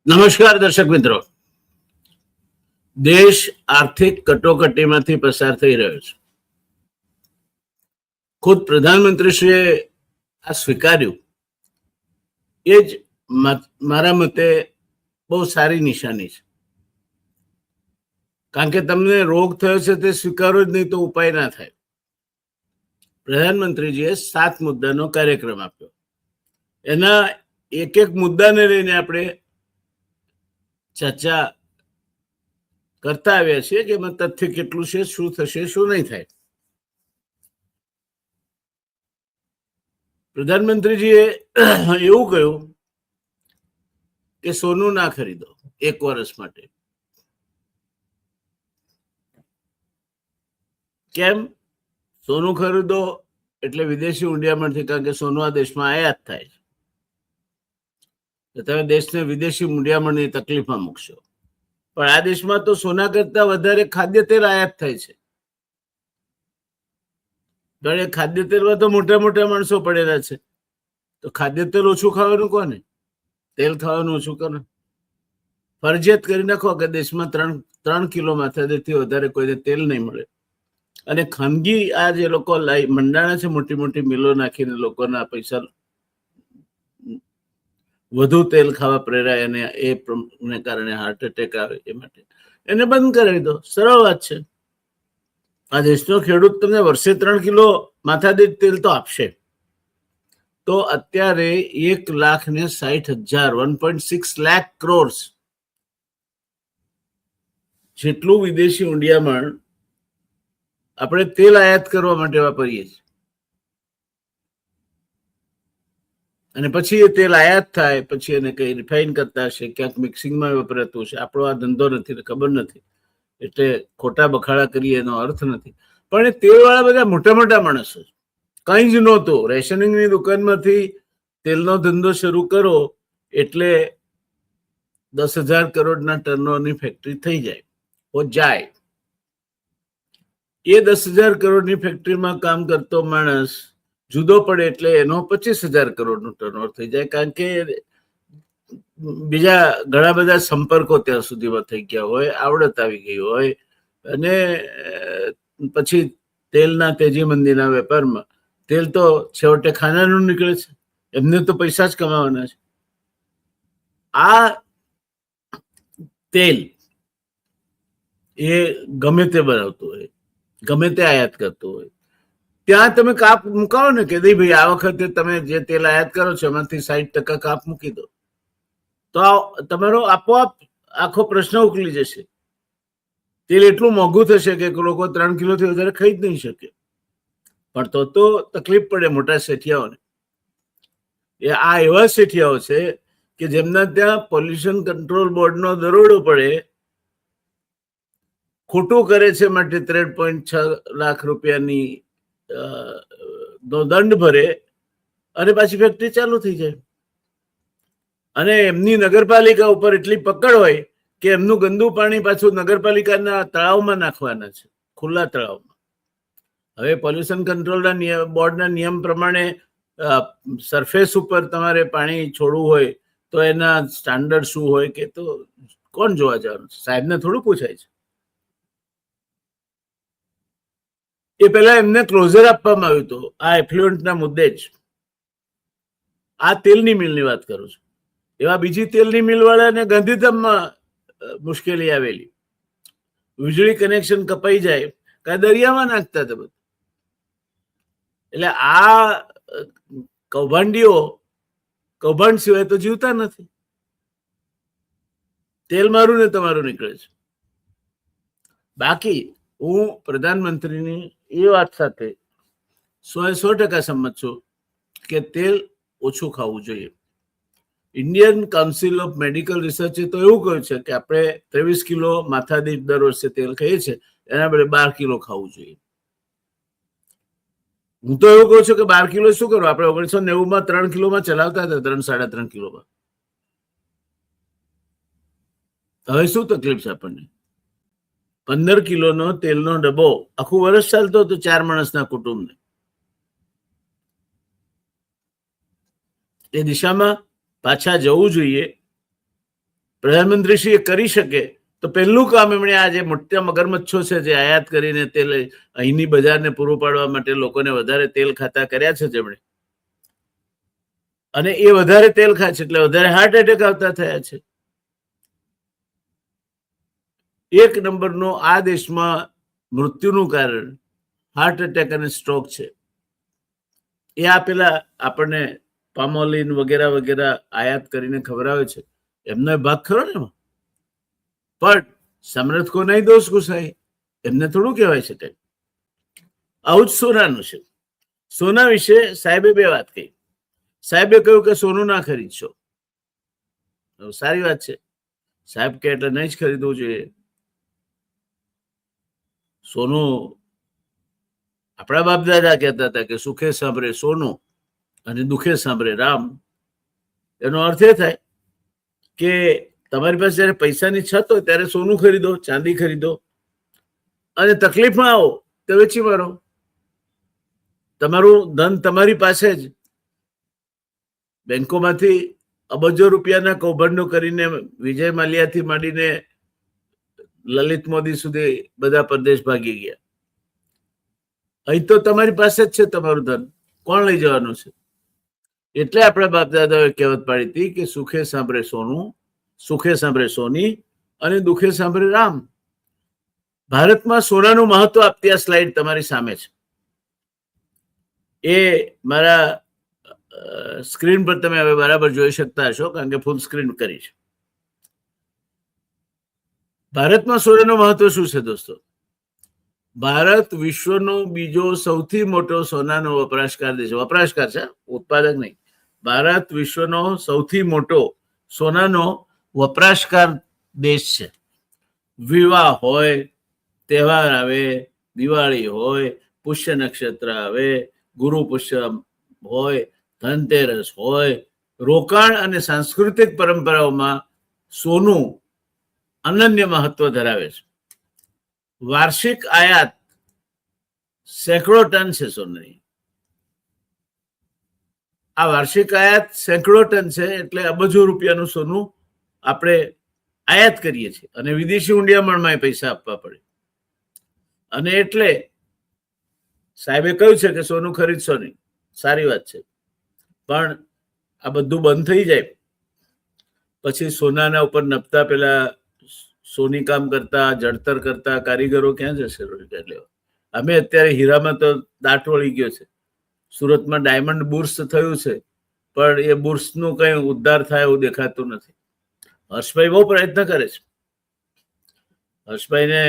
નમસ્કાર દર્શક મિત્રો. દેશ આર્થિક કટોકટીમાંથી પસાર થઈ રહ્યો છે. ખુદ પ્રધાનમંત્રીશ્રીએ આ સ્વીકાર્યું એ જ મારા મતે બહુ સારી નિશાની છે. કારણ કે તમને રોગ થયો છે તે સ્વીકારો જ નહીં તો ઉપાય ના થાય. પ્રધાનમંત્રીજીએ 7 મુદ્દાનો કાર્યક્રમ આપ્યો. એના એક એક મુદ્દાને લઈને આપણે ચર્ચા કરતા આવ્યા છીએ કે એમાં તથ્ય કેટલું છે, શું થશે, શું નહીં થાય. પ્રધાનમંત્રીજીએ એવું કહ્યું કે સોનું ના ખરીદો 1 વર્ષ માટે. કેમ? સોનું ખરીદો એટલે વિદેશી મૂંડિયામણથી, કારણ કે સોનું આ દેશમાં આયાત થાય છે. તમે દેશને વિદેશી મૂંડિયામણની તકલીફમાં મૂકશો. પણ આ દેશમાં તો સોના કરતા વધારે ખાદ્ય તેલ આયાત થાય છે. પણ એ ખાદ્ય તેલમાં તો મોટા મોટા માણસો પડેલા છે. તો ખાદ્ય તેલ ઓછું ખાવાનું કોને? તેલ ખાવાનું ઓછું કરો. ફરજિયાત કરી નાખો કે દેશમાં 3 કિલો માથાદીઠથી વધારે કોઈને તેલ નહીં મળે. અને ખાનગી આ જે લોકો મંડાણા છે, મોટી મોટી મિલો નાખીને લોકોના પૈસા વધુ તેલ ખાવા પ્રેરાય અને એને કારણે હાર્ટ એટેક આવે, એ માટે એને બંધ કરાવી દો. સરળ વાત છે. આ દેશનો ખેડૂત તમને વર્ષે 3 કિલો માથાદીઠ તેલ તો આપશે. તો અત્યારે 1,60,000 1.6 લાખ કરોડ જેટલું વિદેશી ઊંડિયામણ આપણે તેલ આયાત કરવા માટે વાપરીએ છીએ. અને પછી એ તેલ આયાત થાય પછી એને કઈ રિફાઇન કરતા હશે, ક્યાંક મિક્સિંગમાં વપરાતું હશે. આપણો આ ધંધો નથી, ખબર નથી, એટલે ખોટા બખાડા કરીએ એનો અર્થ નથી. પણ એ તેલવાળા બધા મોટા મોટા માણસો, કંઈ જ નહોતું. રેશનિંગની દુકાનમાંથી તેલનો ધંધો શરૂ કરો એટલે 10,000 કરોડના ટર્નઓવરની ફેક્ટરી થઈ જાય. એ 10,000 કરોડની ફેક્ટરીમાં કામ કરતો માણસ જુદો પડે એટલે એનો 25,000 કરોડનું ટર્નઓવર થઈ જાય. કારણ કે બીજા ઘણા બધા સંપર્કો ત્યાં સુધીમાં થઈ ગયા હોય, આવડત આવી ગઈ હોય, અને પછી તેલના તેજી મંદીના વેપારમાં તેલ તો છેવટે ખાનાનું નીકળે છે. એમને તો પૈસા જ કમાવાના છે. આ તેલ એ ગમે તે બનાવતું હોય, ગમે તે આયાત કરતું હોય, ત્યાં તમે કાપ મુકાવો ને કે નહીં ભાઈ, આ વખતે તમે જે તેલ આયાત કરો છો એમાંથી 60% કાપ મૂકી દો, તો તમારો આપોઆપ આખો પ્રશ્ન ઉકલી જશે. તેલ એટલું મોંઘું થશે કે લોકો 3 કિલોથી વધારે ખાઈ જ નહીં શકે. પણ તો તકલીફ પડે મોટા શેઠિયાઓને. આ એવા શેઠિયાઓ છે કે જેમના ત્યાં પોલ્યુશન કંટ્રોલ બોર્ડનો દરોડો પડે, ખોટું કરે છે માટે 3.6 લાખ રૂપિયાની દંડ ભરે અને પાછી ફેક્ટરી ચાલુ થઈ જાય. અને એમની નગરપાલિકા ઉપર એટલી પકડ હોય કે એમનું ગંદુ પાણી પાછું નગરપાલિકાના તળાવમાં નાખવાના છે, ખુલ્લા તળાવમાં. હવે પોલ્યુશન કંટ્રોલના બોર્ડના નિયમ પ્રમાણે સરફેસ ઉપર તમારે પાણી છોડવું હોય તો એના સ્ટાન્ડર્ડ શું હોય કે તો કોણ જોવા જવાનું છે? સાહેબને થોડું પૂછાય છે. એ પહેલા એમને ક્લોઝર આપવામાં આવ્યું હતું આ એફ્લુએન્ટના મુદ્દે જ. આ તેલની મિલની વાત કરું છું. એવા બીજી તેલની મિલ વાળાને ગાંધીધામમાં મુશ્કેલી આવેલી. વીજળી કનેક્શન કપાઈ જાય કાં દરિયામાં નાખતા હતા બધું. એટલે આ કૌભાંડીઓ કૌભાંડ સિવાય તો જીવતા નથી. તેલ મારું ને તમારું નીકળે છે. બાકી હું પ્રધાનમંત્રીની એ વાત સાથે 100% સંમત છું કે તેલ ઓછું ખાવું જોઈએ. ઇન્ડિયન કાઉન્સિલ ઓફ મેડિકલ રિસર્ચે તો એવું કહ્યું છે કે આપણે 23 કિલો માથાદીઠ દર વર્ષે તેલ ખાઈએ છીએ, એના બદલે 12 કિલો ખાવું જોઈએ. હું તો એવું કહું છું કે 12 કિલો શું કરો? આપણે 1990માં 3 કિલોમાં ચલાવતા હતા, 3-3.5 કિલોમાં. હવે શું તકલીફ છે આપણને? 15 કિલોનો તેલનો ડબ્બો આખું વર્ષ ચાલતો હતો 4 માણસના કુટુંબને. એ દિશામાં પાછા જવું જોઈએ. પ્રધાનમંત્રીશ્રી એ કરી શકે તો પહેલું કામ એમણે આ જે મોટા મગરમચ્છો છે જે આયાત કરીને તેલ અહીંની બજારને પૂરું પાડવા માટે લોકોને વધારે તેલ ખાતા કર્યા છે જેમણે, અને એ વધારે તેલ ખાય છે એટલે વધારે હાર્ટ એટેક આવતા થયા છે. એક નંબરનું આ દેશમાં મૃત્યુનું કારણ હાર્ટ એટેક અને સ્ટ્રોક છે. એ આ પેલા આપણને પામોલિન વગેરે વગેરે આયાત કરીને ખવડાવે છે એમનો ભાગ ખરો ને. પણ સમૃદ્ધ કો નહીં દોષ ગુસાઈ, એમને થોડું કહેવાય છે કઈ. આવું જ સોનાનું છે. સોના વિશે સાહેબે બે વાત કહી. સાહેબે કહ્યું કે સોનું ના ખરીદશો. સારી વાત છે. સાહેબ કે એટલે નહીં જ ખરીદવું જોઈએ. સોનું આપણા બાપ દાદા કહેતા હતા કે સુખે સાંભળે સોનું અને દુઃખે સાંભળે રામ. એનો અર્થ એ થાય કે તમારી પાસે જયારે પૈસાની છત હોય ત્યારે સોનું ખરીદો, ચાંદી ખરીદો, અને તકલીફમાં આવો તો વેચી મારો. તમારું ધન તમારી પાસે જ. બેંકોમાંથી અબજો રૂપિયાના કૌભાંડો કરીને વિજય માલ્યાથી માંડીને લલિત મોદી સુધી બધા પરદેશ ભાગી ગયા. અહીં તો તમારી પાસે જ છે તમારું ધન, કોણ લઈ જવાનું છે? એટલે આપણા બાપ દાદાએ કહેવત પાડી હતી કે સુખે સાંભળે સોનું, સુખે સાંભળે સોની અને દુઃખે સાંભળે રામ. ભારતમાં સોનાનું મહત્વ આપતી આ સ્લાઇડ તમારી સામે છે. એ મારા સ્ક્રીન પર તમે હવે બરાબર જોઈ શકતા હશો કારણ કે ફૂલ સ્ક્રીન કરી છે. ભારતમાં સોનાનું મહત્વ શું છે દોસ્તો? ભારત વિશ્વનો બીજો સૌથી મોટો સોનાનો વપરાશકાર દેશ. વપરાશકાર છે, ઉત્પાદક નહીં. ભારત વિશ્વનો સૌથી મોટો સોનાનો વપરાશકાર દેશ છે. વિવાહ હોય, તહેવાર આવે, દિવાળી હોય, પુષ્ય નક્ષત્ર આવે, ગુરુ પુષ્ય હોય, ધનતેરસ હોય, રોકાણ અને સાંસ્કૃતિક પરંપરાઓમાં સોનું અનન્ય મહત્વ ધરાવે છે. વાર્ષિક આયાત સેંકડો ટન છે સોનાની. આ વાર્ષિક આયાત સેંકડો ટન છે એટલે અબજો રૂપિયાનું સોનું આપણે આયાત કરીએ છીએ અને વિદેશી ઊંડિયામણમાં પૈસા આપવા પડે. અને એટલે સાહેબે કહ્યું છે કે સોનું ખરીદશો નહીં. સારી વાત છે, પણ આ બધું બંધ થઈ જાય પછી સોનાના ઉપર નપતા પેલા સોની કામ કરતા, જડતર કરતા કારીગરો ક્યાં જશે રોજગાર લેવા? અમે અત્યારે હીરામાં તો દાટ વળી ગયો છે. સુરતમાં ડાયમંડ બુર્સ થયું છે, પણ એ બુર્સનું કઈ ઉદ્ધાર થાય એવું દેખાતું નથી. હર્ષભાઈ બહુ પ્રયત્ન કરે છે. હર્ષભાઈને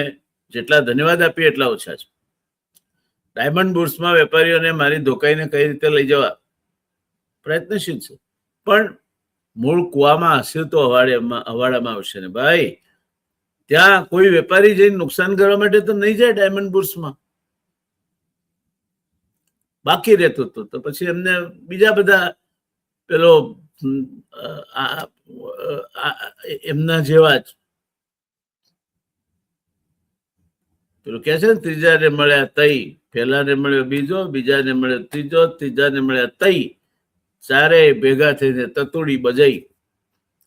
જેટલા ધન્યવાદ આપીએ એટલા ઓછા છે. ડાયમંડ બુર્સમાં વેપારીઓને મારી ધોકાઈને કઈ રીતે લઈ જવા પ્રયત્નશીલ છે, પણ મૂળ કુવામાં હશે તો હવાડામાં આવશે ને ભાઈ. ત્યાં કોઈ વેપારી જઈને નુકસાન કરવા માટે તો નહીં જાય ડાયમંડ બુર્સમાં. બાકી રહેતું હતું તો પછી એમને બીજા બધા પેલો એમના જેવા જ પેલું કે છે ને, ત્રીજાને મળ્યા તઈ, પેલાને મળ્યો બીજો, બીજાને મળ્યો ત્રીજો, ત્રીજાને મળ્યા તઈ, ચારે ભેગા થઈને તતુડી બજાઈ.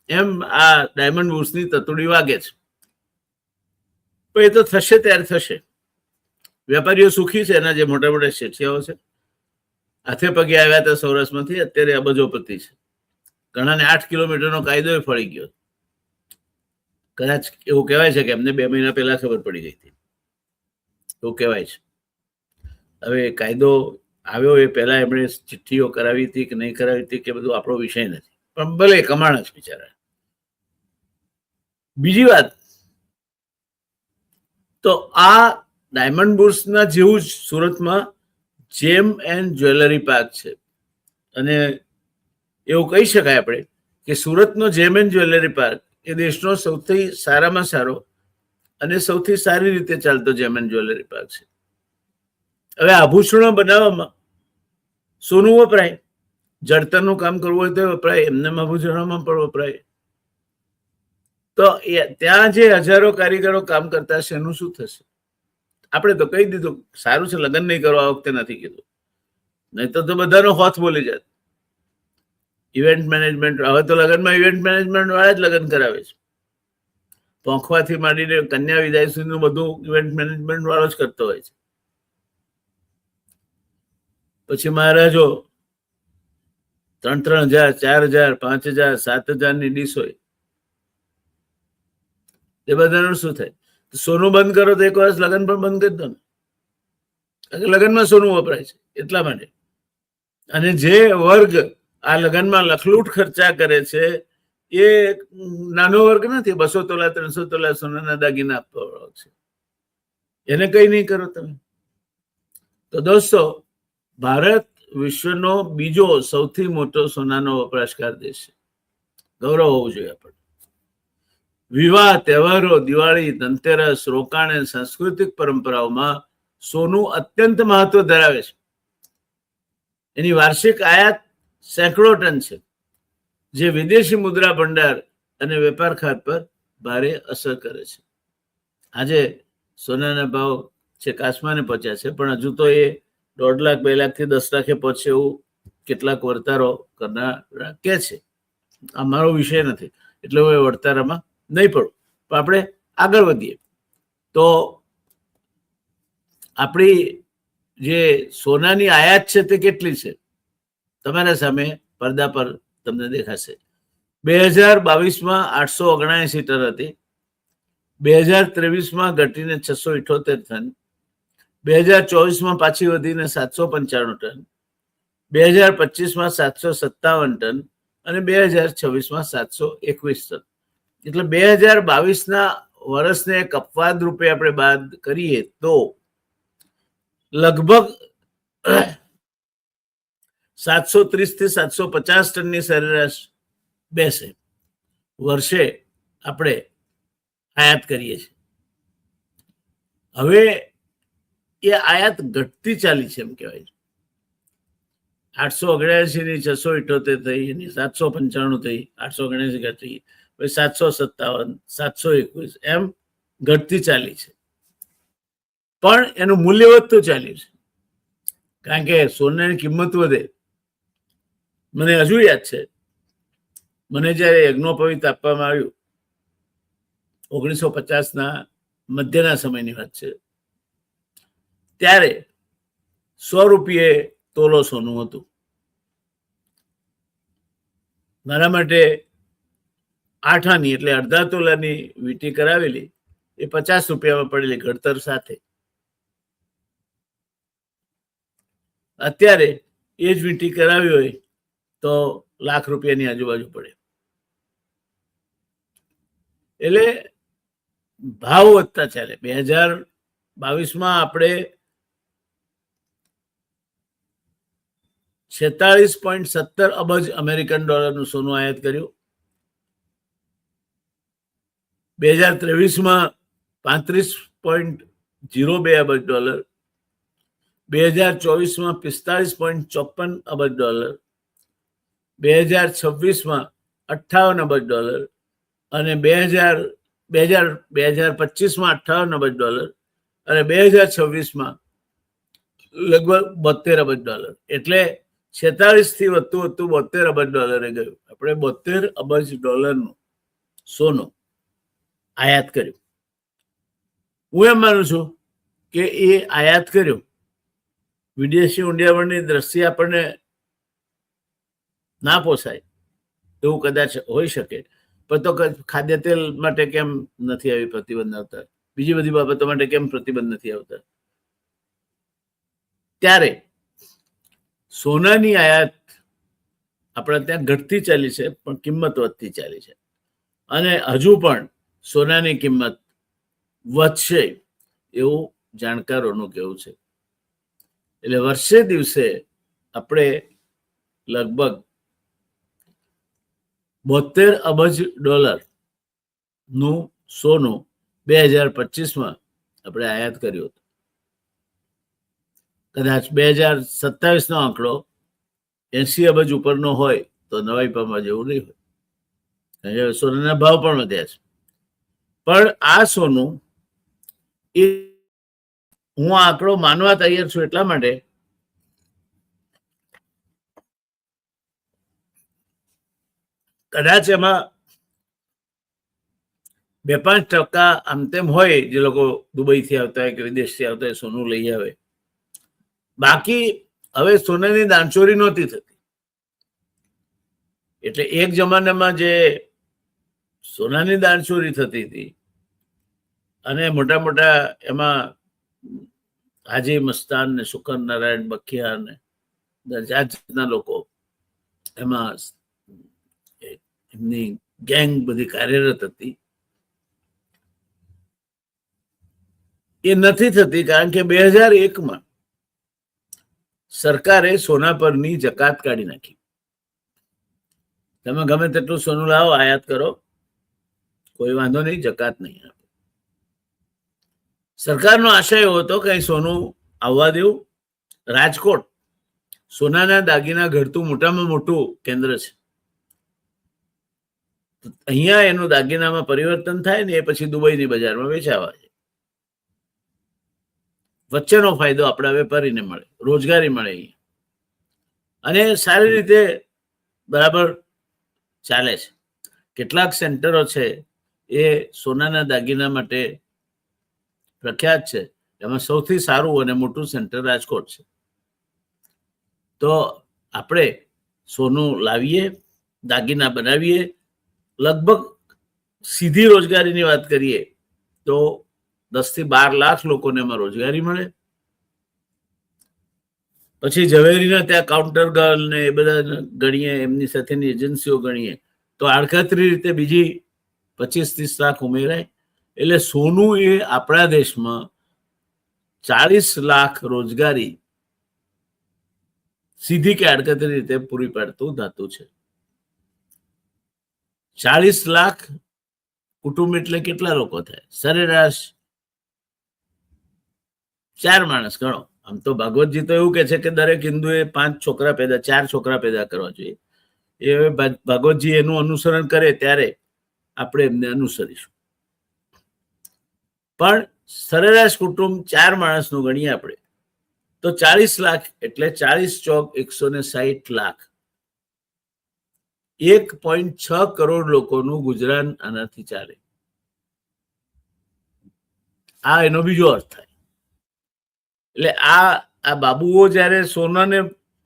એમ આ ડાયમંડ બુર્સની તતુડી વાગે છે. પણ એ તો થશે ત્યારે થશે. વેપારીઓ સુખી છે, એના જે મોટા મોટા શેઠિયાઓ છે હાથે પગે આવ્યા હતા સૌરાષ્ટ્રમાંથી, અત્યારે અબજોપતિ છે. ઘણાને 8 કિલોમીટરનો કાયદો ફળી ગયો. કદાચ એવું કહેવાય છે કે એમને 2 મહિના પહેલા ખબર પડી ગઈ હતી, એવું કહેવાય છે. હવે કાયદો આવ્યો એ પહેલા એમણે ચિઠ્ઠીઓ કરાવી હતી કે નહીં કરાવી હતી કે બધું આપણો વિષય નથી, પણ ભલે કમાણા જ બિચારા. બીજી વાત, તો આ ડાયમંડ બુર્સના જેવું જ સુરતમાં જેમ એન્ડ જ્વેલરી પાર્ક છે. અને એવું કહી શકાય આપણે કે સુરતનો જેમ એન્ડ જ્વેલરી પાર્ક એ દેશનો સૌથી સારામાં સારો અને સૌથી સારી રીતે ચાલતો જેમ એન્ડ જ્વેલરી પાર્ક છે. હવે આભૂષણો બનાવવામાં સોનું વપરાય, જડતરનું કામ કરવું હોય તો વપરાય, એમને આભૂષણોમાં પણ વપરાય. તો ત્યાં જે હજારો કારીગરો કામ કરતા છે એનું શું થશે? આપણે તો કહી દીધું સારું છે, લગ્ન નહીં કરો આ વખતે નથી કીધું, નહીં તો બધાનો હોથ બોલી જાય. ઇવેન્ટ મેનેજમેન્ટ, હવે તો લગ્નમાં ઇવેન્ટ મેનેજમેન્ટ વાળા જ લગ્ન કરાવે છે. પોંખવાથી માંડીને કન્યા વિદાય સુધીનું બધું ઇવેન્ટ મેનેજમેન્ટ વાળો જ કરતો હોય છે. પછી મહારાજો 3,000, 4,000, 5,000, 7,000ની ડીશ હોય. એ બધાનું શું થાય? સોનું બંધ કરો તો એક વર્ષ લગ્ન પણ બંધ કરી દો ને. લગ્નમાં સોનું વપરાય છે એટલા માટે. અને જે વર્ગ આ લગ્નમાં લખલૂટ ખર્ચા કરે છે એ નાનો વર્ગ નથી. 200 તોલા 300 તોલા સોનાના દાગીના આપવા વાળો છે. એને કઈ નહીં કરો તમે. તો દોસ્તો, ભારત વિશ્વનો બીજો સૌથી મોટો સોનાનો વપરાશકાર દેશ છે. ગૌરવ હોવું જોઈએ આપણે. વિવાહ, તહેવારો, દિવાળી, ધનતેરસ, રોકાણ અને સાંસ્કૃતિક પરંપરાઓમાં સોનું અત્યંત મહત્વ ધરાવે છે. એની વાર્ષિક આયાત સેંકડો ટન છે, જે વિદેશી મુદ્રા ભંડાર અને વેપાર ખાત પર ભારે અસર કરે છે. આજે સોનાના ભાવ છે આસમાને પહોંચ્યા છે, પણ હજુ તો એ 1.5 લાખ 2 લાખથી 10 લાખે પહોંચે એવું કેટલાક વર્તારો કરનારા કે છે. આ મારો વિષય નથી એટલે હું એ વર્તારામાં નહીં પડું. પણ આપણે આગળ વધીએ તો આપણી જે સોનાની આયાત છે તે કેટલી છે તમારા સામે પડદા પર તમને દેખાશે. 2022માં 879 ટન હતી. 2023માં ઘટીને 678 ટન. 2024માં પાછી વધીને 795 ટન. 2025માં 757 ટન અને 2026માં 721 ટન. એટલે 2022ના વર્ષને એક અપવાદ રૂપે આપણે બાદ કરીએ તો લગભગ 730 થી 750 ટનની સરેરાશ બેસે વર્ષે આપણે આયાત કરીએ છીએ. હવે એ આયાત ઘટતી ચાલી છે એમ કહેવાય. 879ની 678 થઈ, એની 795 થઈ, 879 ઘટી, પછી 757, 721 એમ ઘટતી ચાલી છે. પણ એનું મૂલ્ય વધતું ચાલ્યું છે, કારણ કે સોનાની કિંમત વધે. મને હજુ યાદ છે, મને જયારે યજ્ઞોપવિત આપવામાં આવ્યું 1950ના મધ્યના સમયની વાત છે, ત્યારે 100 રૂપિયે તોલો સોનું હતું. મારા માટે 8 આની એટલે અડધા તોલાની વીંટી કરાવેલી એ 50 રૂપિયામાં પડેલી ઘડતર સાથે. અત્યારે એ જ વીંટી કરાવી હોય તો લાખ રૂપિયાની આજુબાજુ પડે. એટલે ભાવ વધતા ચાલે. 2022માં આપણે 46.17 અબજ અમેરિકન ડોલરનું સોનું આયાત કર્યું. 2023માં 35.02 અબજ ડોલર. 2024માં 45.54 અબજ ડોલર. 2026માં 58 અબજ ડોલર અને 2025માં 58 અબજ ડોલર અને 2026માં લગભગ 72 અબજ ડોલર. એટલે 46 થી વધતું 72 અબજ ડોલરે ગયું. આપણે 72 અબજ ડોલરનું સોનું આયાત કર્યું. હું એમ માનું છું કે એ આયાત કર્યું વિદેશી ઊંડિયામણની દ્રષ્ટિએ આપણને ના પોસાય એવું કદાચ હોઈ શકે, પણ તો ખાદ્ય તેલ માટે કેમ નથી આવી પ્રતિબંધ આવતા, બીજી બધી બાબતો માટે કેમ પ્રતિબંધ નથી આવતા? ત્યારે સોનાની આયાત આપણા ત્યાં ઘટતી ચાલી છે, પણ કિંમત વધતી ચાલી છે. અને હજુ પણ સોનાની કિંમત વધશે એવું જાણકારોનું કહેવું છે. એટલે વર્ષે દિવસે આપણે લગભગ 72 અબજ ડોલરનું સોનું 2025માં આપણે આયાત કર્યું હતું. કદાચ 2027નો આંકડો 80 અબજ ઉપરનો હોય તો નવાઈ પામવા જેવું નહીં હોય. સોનાના ભાવ પણ વધ્યા છે. પણ આ સોનું એ હું આ આંકડો માનવા તૈયાર છું એટલા માટે કદાચ એમાં 2-5% આમ તેમ હોય જે લોકો દુબઈથી આવતા હોય કે વિદેશથી આવતા હોય સોનું લઈ આવે. બાકી હવે સોનાની દાણચોરી નહોતી થતી. એટલે એક જમાનામાં જે સોનાની દાણચોરી થતી હતી અને મોટા મોટા એમાં હાજી મસ્તાન ને શુકર નારાયણ બખિયા ને જાતના લોકો એમાં એમની ગેંગ બધી કાર્યરત હતી. એ નથી થતી કારણ કે 2001માં સરકારે સોના પરની જકાત કાઢી નાખી. તમે ગમે તેટલું સોનું લાવો, આયાત કરો, કોઈ વાંધો નહીં, જકાત નહીં આપે. સરકારનો આશય એવો હતો કે સોનું આવવા દેવું. રાજકોટ સોનાના દાગીના ઘડતું મોટામાં મોટું કેન્દ્ર છે. અહીંયા એનું દાગીનામાં પરિવર્તન થાય ને એ પછી દુબઈની બજારમાં વેચાવા છે. વચ્ચેનો ફાયદો આપણા વેપારીને મળે, રોજગારી મળે અહીંયા, અને સારી રીતે બરાબર ચાલે છે. કેટલાક સેન્ટરો છે એ સોનાના દાગીના માટે પ્રખ્યાત છે. એમાં સૌથી સારું અને મોટું સેન્ટર રાજકોટ છે. તો આપણે સોનું લાવીએ, દાગીના બનાવીએ. લગભગ સીધી રોજગારીની વાત કરીએ તો 10 થી 12 લાખ લોકોને એમાં રોજગારી મળે. પછી ઝવેરીના ત્યાં કાઉન્ટર ગર્લ ને એ બધા ગણીએ, એમની સાથેની એજન્સીઓ ગણીએ તો આડકતરી રીતે બીજી 25-30 લાખ ઉમેરાય. એટલે સોનું એ આપણા દેશમાં 40 લાખ રોજગારી સીધી કે આડકતરી રીતે પૂરી પાડતું ધાતુ છે. 40 લાખ કુટુંબ એટલે કેટલા લોકો થાય? સરેરાશ 4 માણસ ગણો. આમ તો ભાગવતજી તો એવું કે છે કે દરેક હિન્દુએ 5 છોકરા પેદા 4 છોકરા પેદા કરવા જોઈએ. એ ભાગવતજી એનું અનુસરણ કરે ત્યારે આપણે એમને અનુસરીશું. પણ સરેરાશ કુટુંબ 4 માણસનું ગણીએ આપણે તો 40 લાખ એટલે 40 ચોક 160 લાખ. 1.6 કરોડ લોકોનું ગુજરાન આનાથી ચાલે. આ એનો બીજો અર્થ થાય. એટલે આ બાબુઓ જયારે સોનાને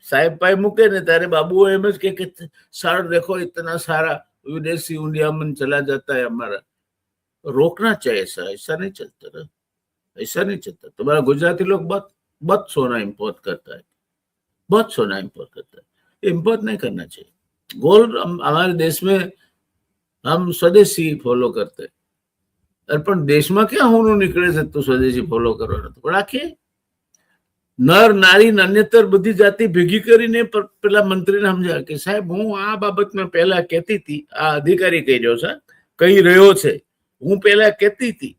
સાહેબ પાય મૂકે ને ત્યારે બાબુઓ એમ જ કે સર દેખો इतना सारा विदेशी इंडिया में चला जाता है हमारा, रोकना चाहिए सर, ऐसा नहीं चलता ना, ऐसा नहीं चलता. तुम्हारा गुजराती लोग बहुत सोना इम्पोर्ट करता है, बहुत सोना इम्पोर्ट करता है. इम्पोर्ट नहीं करना चाहिए. गोल्ड हमारे देश में हम स्वदेशी फॉलो करते हैं. પણ દેશમાં ક્યાં હોનું નીકળે છે તું સ્વદેશી ફોલો કરવાનો? પણ આખી નર નારી નાન્યતર બધી જાતિ ભેગી કરીને પેલા મંત્રીને સમજાવે કે સાહેબ હું આ બાબતમાં પહેલા કહેતી હતી, આ અધિકારી કહી રહ્યો છે, કહી રહ્યો છે, હું પહેલા કહેતી હતી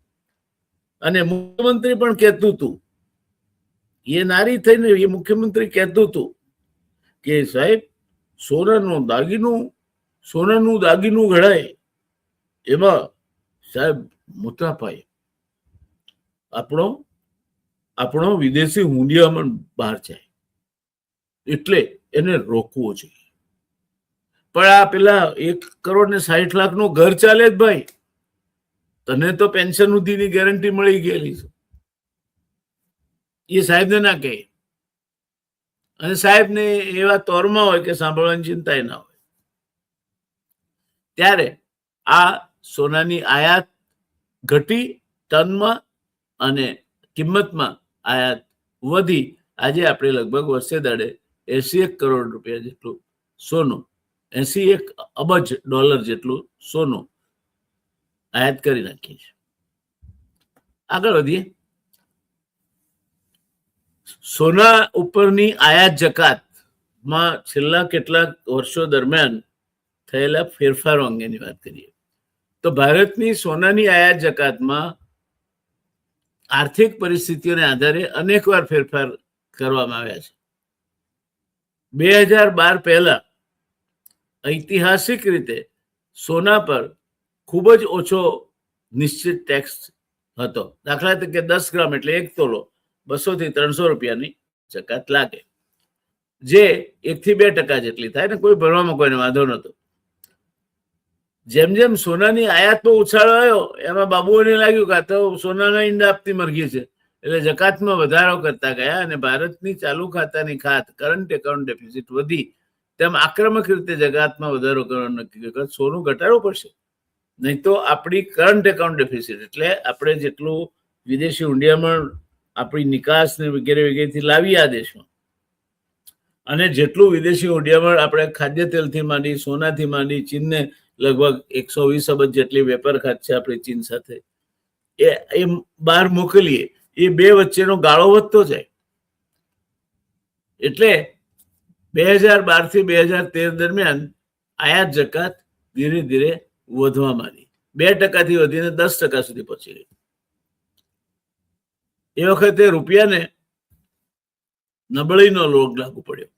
અને મુખ્યમંત્રી પણ કહેતું હતું, એ નારી થઈને એ મુખ્યમંત્રી કહેતું હતું કે સાહેબ સોનાનું દાગીનું ઘડાય એમાં સાહેબ મોટા પાયે આપણો વિદેશી હુંડિયામણ બહાર જાય, એટલે એને રોકવો જોઈએ. પણ આ પેલા 1.60 લાખ નું ઘર ચાલે જ ભાઈ. તને તો પેન્શન સુધીની ગેરંટી મળી ગયેલી છે. એ સાહેબને ના કહે, અને સાહેબને એવા તોરમાં હોય કે સાંભળવાની ચિંતા ના હોય. ત્યારે આ સોનાની આયાત ઘટી ટનમાં અને કિંમતમાં આયાત વધી. આજે આપણે લગભગ વર્ષે દાડે 81 કરોડ રૂપિયા જેટલું સોનું, 81 અબજ ડોલર જેટલું સોનું આયાત કરી નાખીએ છીએ. આગળ વધીએ. સોના ઉપરની આયાત જકાતમાં છેલ્લા કેટલાક વર્ષો દરમિયાન થયેલા ફેરફારો અંગેની વાત કરીએ તો ભારતની સોનાની આયાત જકાતમાં આર્થિક પરિસ્થિતિઓને આધારે અનેકવાર ફેરફાર કરવામાં આવ્યા છે. 2012 પહેલા ઐતિહાસિક રીતે સોના પર ખૂબ જ ઓછો નિશ્ચિત ટેક્સ હતો. દાખલા તરીકે 10 ગ્રામ એટલે 1 તોલો 200 થી 300 રૂપિયાની જકાત લાગે, જે 1 થી 2% જેટલી થાય ને કોઈ ભરવામાં કોઈને વાંધો નતો. જેમ જેમ સોનાની આયાતમાં ઉછાળો આવ્યો એમાં બાબુઓને લાગ્યું કે આ તો સોનાના ઈંડા આપતી મરઘી છે, એટલે જકાતમાં વધારો કરતા ગયા અને ભારતની ચાલુ ખાતાની ખાત કરંટ એકાઉન્ટ ડેફિસિટ વધી, તેમ આક્રમક રીતે જકાતમાં વધારો કરવાનું નક્કી કર્યું. સોનું ઘટાડવું પડશે, નહીં તો આપણી કરંટ એકાઉન્ટ ડેફિસિટ એટલે આપણે જેટલું વિદેશી હુંડિયામણ આપણી નિકાસ ને વગેરે વગેરેથી લાવીએ આ દેશમાં, અને જેટલું વિદેશી હુંડિયામણ આપણે ખાદ્ય તેલથી માંડી, સોનાથી માંડી, ચીનને લગભગ 120 અબજ જેટલી વેપાર ખાત છે આપણી ચીન સાથે, એ બહાર મોકલીએ, એ બે વચ્ચેનો ગાળો વધતો જાય. એટલે 2012 થી 2013 દરમિયાન આયાત જકાત ધીરે ધીરે વધવા માંડી, 2% થી વધીને 10% સુધી પહોંચી ગઈ. એ વખતે રૂપિયાને નબળીનો લોગ લાગુ પડ્યો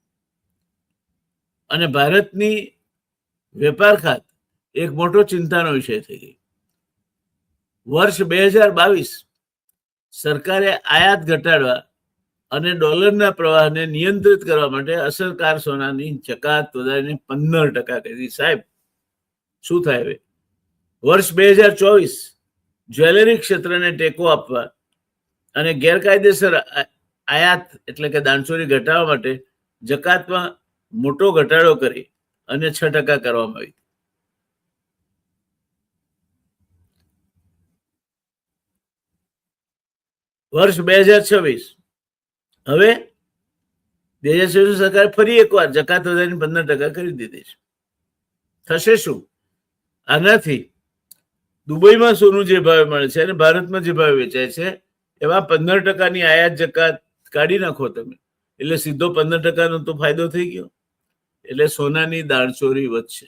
અને ભારતની વેપાર ખાત એક મોટો ચિંતાનો વિષય થઈ ગઈ. વર્ષ 2022 સરકારે આયાત ઘટાડવા અને ડોલરના પ્રવાહને નિયંત્રિત કરવા માટે અસરકાર સોનાની જકાત વધારીને 15% કરી. સાહેબ શું થાય હવે? વર્ષ 2024 જ્વેલરી ક્ષેત્રને ટેકો આપવા અને ગેરકાયદેસર આયાત એટલે કે દાણચોરી ઘટાડવા માટે જકાતમાં મોટો ઘટાડો કરી અને 6% કરવામાં આવી. વર્ષ 2026 હવે 2026 સરકારે ફરી એકવાર જકાત વધારીને 15% કરી દીધી છે. થશે શું? આનાથી દુબઈમાં સોનું જે ભાવે મળે છે અને ભારતમાં જે ભાવે વેચાય છે એવા 15%ની આયાત જકાત કાઢી નાખો તમે, એટલે સીધો 15%નો તો ફાયદો થઈ ગયો. એટલે સોનાની દાણચોરી વધશે.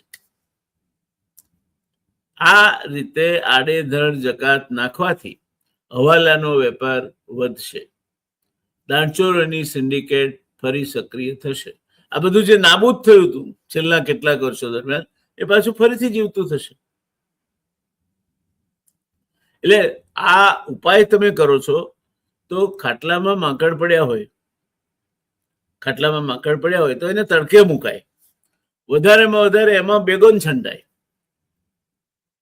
આ રીતે આડેધડ જકાત નાખવાથી હવાલાનો વેપાર વધશે, દાણચોરીની સિન્ડિકેટ ફરી સક્રિય થશે. આ બધું જે નાબૂદ થયું હતું છેલ્લા કેટલાક વર્ષો દરમિયાન એ પાછું ફરીથી જીવતું થશે. એટલે આ ઉપાય તમે કરો છો તો ખાટલામાં માંકડ પડ્યા હોય તો એને તડકે મુકાય, વધારેમાં વધારે એમાં બેગોન છંટાય.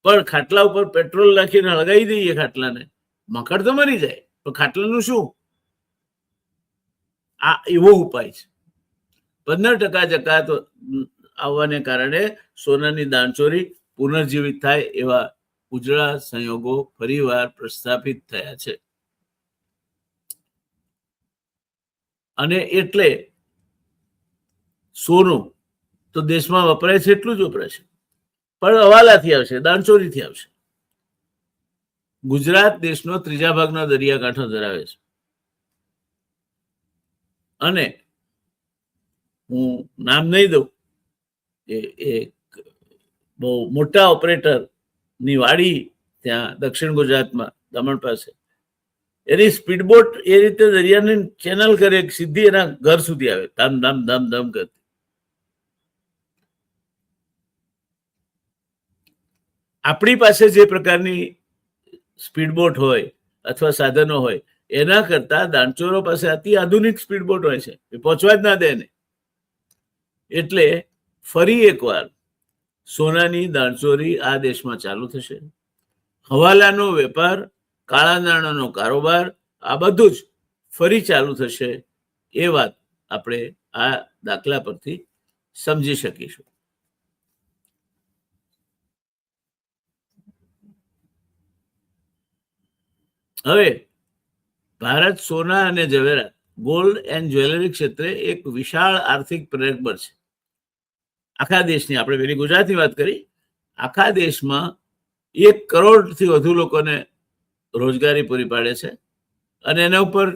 પણ ખાટલા ઉપર પેટ્રોલ નાખીને હળગાવી દઈએ ખાટલાને, માંકડ તો મરી જાય, પણ ખાટલાનું શું? આ એવો ઉપાય છે. 15% જકાત આવવાને કારણે સોનાની દાણચોરી પુનર્જીવિત થાય એવા ઉજળા સંયોગો ફરીવાર પ્રસ્થાપિત થયા છે. અને એટલે સોનું તો દેશમાં વપરાય છે એટલું જ વપરાશે, પણ હવાલાથી આવશે, દાણચોરીથી આવશે. ગુજરાત દેશનો 3જા ભાગનો દરિયાકાંઠો ધરાવે છે અને હું નામ નહીં દઉં, એક બહુ મોટા ઓપરેટરની વાડી ત્યાં દક્ષિણ ગુજરાતમાં દમણ પાસે, એની સ્પીડબોટ એ રીતે દરિયાની ચેનલ કરે સીધી એના ઘર સુધી આવે, ધમ ધમ ધમ ધમ કરતી. આપણી પાસે જે પ્રકારની સ્પીડબોટ હોય અથવા સાધનો હોય એના કરતા દાણચોરો પાસે અતિ આધુનિક સ્પીડબોટ હોય છે, એ પહોંચવા જ ના દે ને. એટલે ફરી એકવાર સોનાની દાણચોરી આ દેશમાં ચાલુ થશે. હવાલાનો વેપાર, કાળા નાણાંનો કારોબાર, આ બધું જ ફરી ચાલુ થશે. એ વાત આપણે આ દાખલા પરથી સમજી શકીશું. હવે ભારત સોના અને ઝવેરાત, ગોલ્ડ એન્ડ જ્વેલરી ક્ષેત્રે એક વિશાળ આર્થિક પ્રેરક બળ છે આખા દેશની. આપણે પેલી ગુજરાતની વાત કરી, આખા દેશમાં 1 કરોડથી વધુ લોકોને રોજગારી પૂરી પાડે છે અને એના ઉપર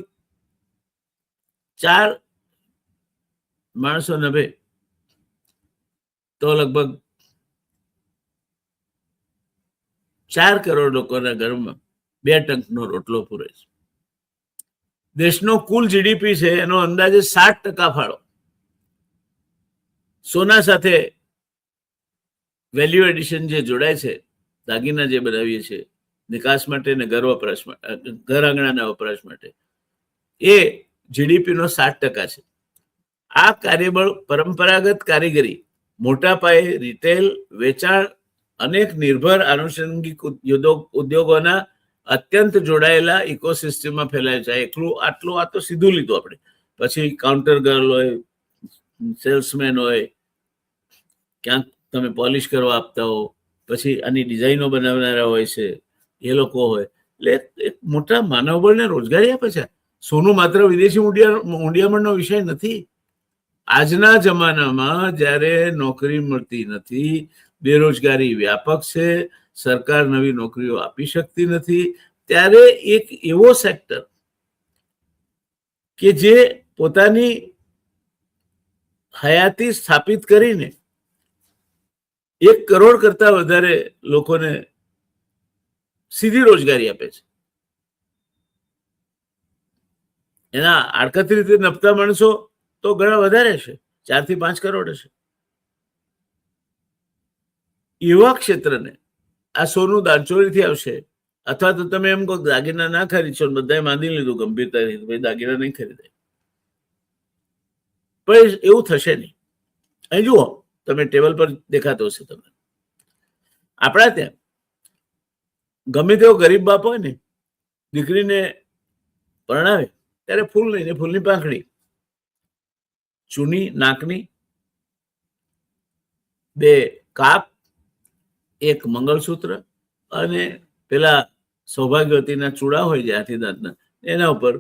4 માણસો નભે તો લગભગ 4 કરોડ લોકોના ઘરમાં 2 ટંકનો રોટલો પૂરે છે. દેશનો કુલ જીડીપી છે એનો અંદાજે 60% ફાળો સોના સાથે વેલ્યુ એડિશન જે જોડાય છે, દાગીના જે બનાવીએ છીએ નિકાસ માટે ને ઘર વપરાશ માટે, ઘર આંગણાના વપરાશ માટે, એ જીડીપીનો 60% છે. આ કાર્યબળ પરંપરાગત કારીગરી, મોટા પાયે રિટેલ, વેચાણ અનેક નિર્ભર આનુષંગિક ઉદ્યોગોના અત્યંત જોડાયેલા ઇકોસિસ્ટમમાં ફેલાય છે. એકલું આટલું આ તો સીધું લીધું આપણે. પછી કાઉન્ટર ગર્લ હોય, સેલ્સમેન હોય, ક્યાંક તમે પોલિશ કરવા આપતા હો, પછી આની ડિઝાઇનો બનાવનારા હોય છે, એ લોકો હોય. એટલે એક મોટા માનવબળને રોજગારી આપે છે. સોનું માત્ર વિદેશી ઊંડિયામણનો વિષય નથી. આજના જમાનામાં જ્યારે નોકરી મળતી નથી, બેરોજગારી વ્યાપક છે, સરકાર નવી નોકરીઓ આપી શકતી નથી, ત્યારે એક એવો સેક્ટર કે જે પોતાની હયાતી સ્થાપિત કરીને 1 કરોડ કરતા વધારે લોકોને સીધી રોજગારી આપે છે. એના આડકતરી રીતે નપતા માણસો તો ઘણા વધારે છે, 4 થી 5 કરોડ હશે. એવા ક્ષેત્રને આ સોનું દાણચોરીથી આવશે, અથવા તો તમે એમ કહો દાગીના ના ખરીદશો, બધાએ માંદી લીધું ગંભીરતાથી, ભાઈ દાગીના નહીં ખરીદાય. પણ એવું થશે નહીં. અહીં જુઓ, તમે ટેબલ પર દેખાતો હશે તમને. આપણા ત્યાં ગમે તેવો ગરીબ બાપ હોય ને, દીકરીને પરણાવે ત્યારે ફૂલ લઈને, ફૂલની પાંખડી, ચૂની નાકની, 2 કાપ, 1 મંગળસૂત્ર અને પેલા સૌભાગ્યવતીના ચૂડા હોય છે હાથી દાંતના, એના ઉપર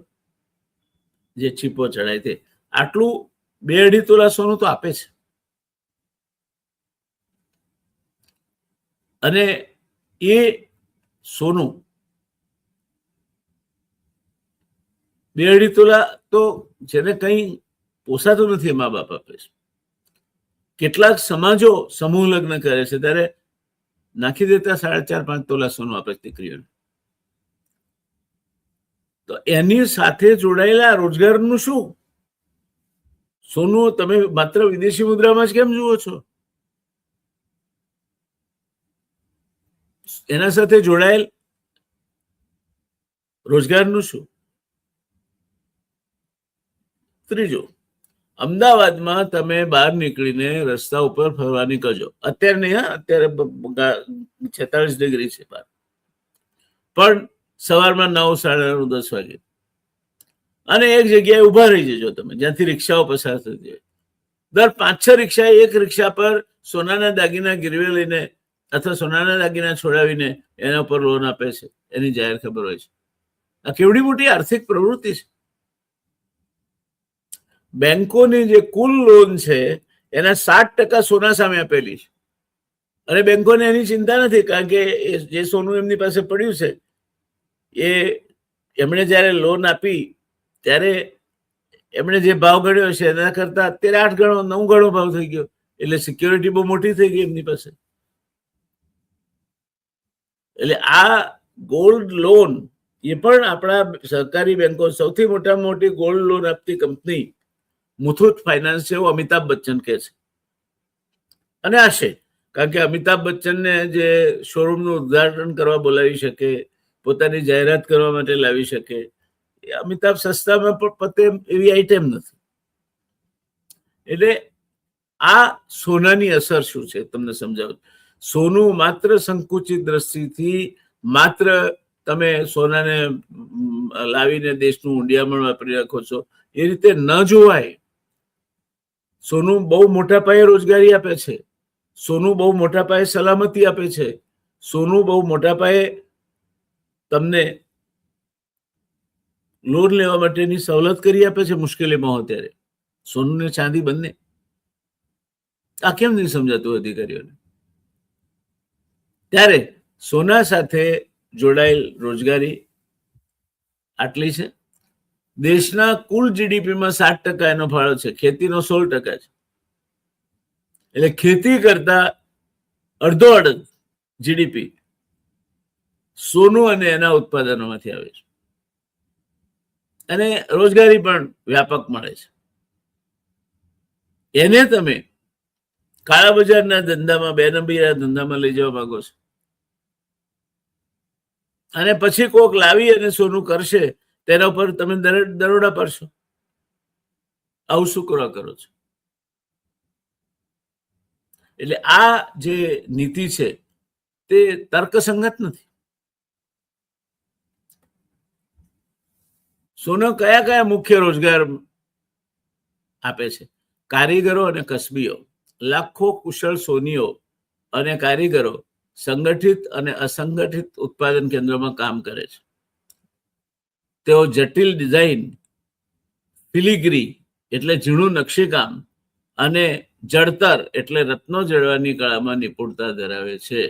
જે છીપો ચડાય તે. આટલું 2-2.5 તોલા સોનું તો આપે છે. અને એ સોનું 2.5 તોલા તો જેને કંઈ પોસાતું નથી મા બાપ આપે છે. કેટલાક સમાજો સમૂહ લગ્ન કરે છે ત્યારે નાખી દેતા 4.5-5 તોલા સોનું આપે છે દીકરીઓને. તો એની સાથે જોડાયેલા રોજગારનું શું? સોનું તમે માત્ર વિદેશી મુદ્રામાં જ કેમ જુઓ છો? એના સાથે જોડાયેલ રોજગારનું શું? ત્રીજું, અમદાવાદમાં તમે બહાર નીકળીને રસ્તા ઉપર ફરવા નીકળજો. અત્યારે નહીં, હા, અત્યારે 46 ડિગ્રી છે બહાર, પણ સવારમાં 9, 9:30, 10 વાગે અને એક જગ્યાએ ઉભા રહી જજો તમે જ્યાંથી રિક્ષાઓ પસાર થતી હોય. દર 5-6 રિક્ષા એક રિક્ષા પર સોનાના દાગીના ગીરવે લઈને અથવા સોનાના દાગીના છોડાવીને એના ઉપર લોન આપે છે. એની જાહેર ખબર હોય છે. આ કેવડી મોટી આર્થિક પ્રવૃત્તિ છે. બેંકોની જે કુલ લોન છે એના 7% સોના સામે આપેલી છે. અને બેંકોને એની ચિંતા નથી, કારણ કે જે સોનું એમની પાસે પડ્યું છે એ એમણે જ્યારે લોન આપી ત્યારે એમણે જે ભાવ ગણ્યો છે એના કરતા અત્યારે 8 ગણો 9 ગણો ભાવ થઈ ગયો. એટલે સિક્યોરિટી બહુ મોટી થઈ ગઈ એમની પાસે. એટલે આ ગોલ્ડ લોન એ પણ આપણા સરકારી બેંકો, સૌથી મોટામાં મોટી ગોલ્ડ લોન આપતી કંપની મુથુટ ફાઇનાન્સ છે, એવું અમિતાભ બચ્ચન કહે છે. અને આશે, કારણ કે અમિતાભ બચ્ચનને જે શોરૂમનું ઉદ્ઘાટન કરવા બોલાવી શકે, પોતાની જાહેરાત કરવા માટે લાવી શકે, એ અમિતાભ સસ્તામાં પણ પતે એવી આઈટમ નથી. એટલે આ સોનાની અસર શું છે તમને સમજાવું. સોનું માત્ર સંકુચિત દ્રષ્ટિથી, માત્ર તમે સોનાને લાવીને દેશનું ઊંડિયામણ વાપરી રાખો છો એ રીતે ન જોવાય. સોનું બહુ મોટા પાયે રોજગારી આપે છે. સોનું બહુ મોટા પાયે સલામતી આપે છે. સોનું બહુ મોટા પાયે તમને લોન લેવા માટેની સવલત કરી આપે છે મુશ્કેલીમાં હોય ત્યારે. સોનું ને ચાંદી બંને. આ કેમ નહીં સમજાતું અધિકારીઓને? ત્યારે સોના સાથે જોડાયેલ રોજગારી આટલી છે. દેશના કુલ જીડીપીમાં 7% એનો ફાળો છે. ખેતીનો 16% છે. એટલે ખેતી કરતા અડધો જીડીપી સોનું અને એના ઉત્પાદનોમાંથી આવે છે. અને રોજગારી પણ વ્યાપક મળે છે. એને તમે કાળા બજારના ધંધામાં, 2 નંબરીના ધંધામાં લઈ જવા માંગો છો, અને પછી કોક લાવી અને સોનું કરશે તેના ઉપર તમે દરોડા પાડશો. આવું શું કરવા કરો છો? એટલે આ જે નીતિ છે તે તર્કસંગત નથી. સોનું કયા કયા મુખ્ય રોજગાર આપે છે? કારીગરો અને કસબીઓ. લાખો કુશળ સોનીઓ અને કારીગરો સંગઠિત અને અસંગઠિત ઉત્પાદન કેન્દ્રોમાં કામ કરે છે. તેઓ જટિલ ડિઝાઇન, ફિલિગ્રી એટલે ઝીણું નકશીકામ અને જડતર એટલે રત્નો જડવાની કળામાં નિપુણતા ધરાવે છે.